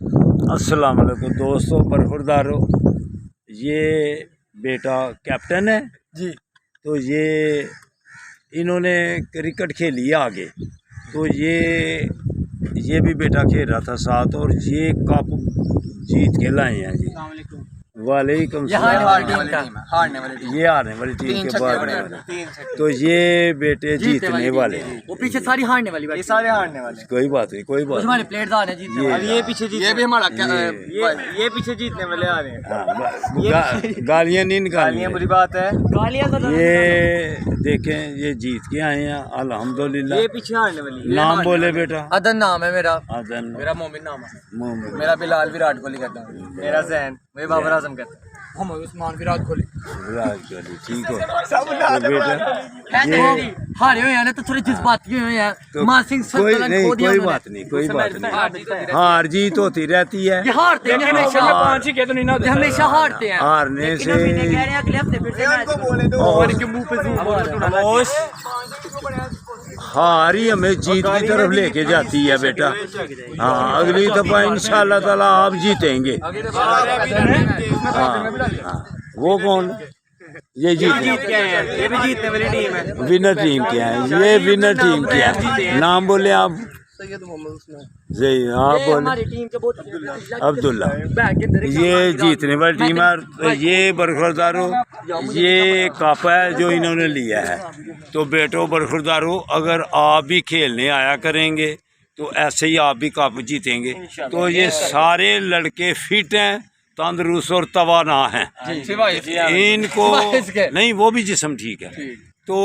अस्सलाम वालेकुम दोस्तों, बरखुरदारो। ये बेटा कैप्टन है जी। तो ये इन्होंने क्रिकेट खेली है आगे, तो ये भी बेटा खेल रहा था साथ, और ये कप जीत के लाए हैं जी। वालेकुम ये हारने वाली टीम ये हारने वाली टीम के बाद तो ये बेटे जीतने वाले हैं। वो पीछे सारी हारने वाली, ये सारे हारने वाले। कोई बात नहीं, कोई बात हमारे प्लेट दार है जीतने वाले। ये पीछे जीत, ये भी हमारा ये पीछे जीतने वाले आ रहे हैं। गालियाँ नहीं निकालियाँ, बुरी बात है, गालियाँ तो ये देखें, ये जीत के आए हैं अल्हम्दुलिल्लाह। ये पीछे हारने वाली। नाम बोले बेटा। अदन नाम है मेरा। अदन, मेरा मोमिन नाम है। मोमिन। मेरा बिलाल विराट कोहली कहता हूँ। मेरा जैन, मैं बाबर आजम कहता हूँ। हम उस्मान विराट कोहली। विराट कोहली, ठीक हो। तो बेटा ये हारे हुए हैं ना, तो थोड़े जज्बाती हुए हैं। तो मान सिंह कोई नहीं, कोई बात नहीं, कोई बात नहीं। हार जीत होती रहती है। ये हारते हैं हमेशा, हमेशा हारते हैं। हारने से कह रहे हैं अगले हफ्ते फिर हार ही हमें जीत की तरफ लेके जाती है बेटा। हाँ, अगली दफा इंशाल्लाह ताला आप जीतेंगे। हाँ, वो कौन? ये जीत के आए हैं, ये भी जीतने वाली टीम है। विनर टीम के हैं, ये विनर टीम के हैं। नाम बोले आप? जी, आप बोले अब्दुल्ला। ये जीतने वाली टीम है। ये बरखुरदारो, ये कप है जो इन्होंने लिया है। तो बेटो बरखुरदारो, अगर आप भी खेलने आया करेंगे तो ऐसे ही आप भी कप जीतेंगे। तो ये सारे लड़के फिट हैं, तंदुरुस्त और तवाना हैं। इनको नहीं, वो भी जिस्म ठीक है। तो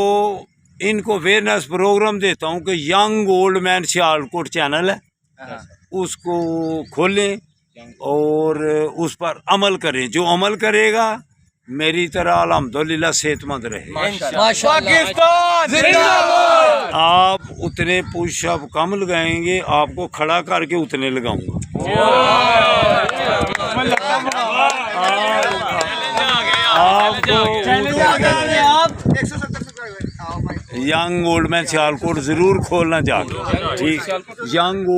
इनको अवेयरनेस प्रोग्राम देता हूँ कि young old man Sialkot channel है, उसको खोलें और उस पर अमल करें। जो अमल करेगा मेरी तरह अल्हम्दुलिल्लाह सेहतमंद रहे। पाकिस्तान जिंदाबाद। आप उतने पुशअप कम लगाएंगे, आपको खड़ा करके उतने लगाऊंगा। आपको यंग ओल्ड मैन सियालकोट जरूर खोलना जाके, ठीक। यंग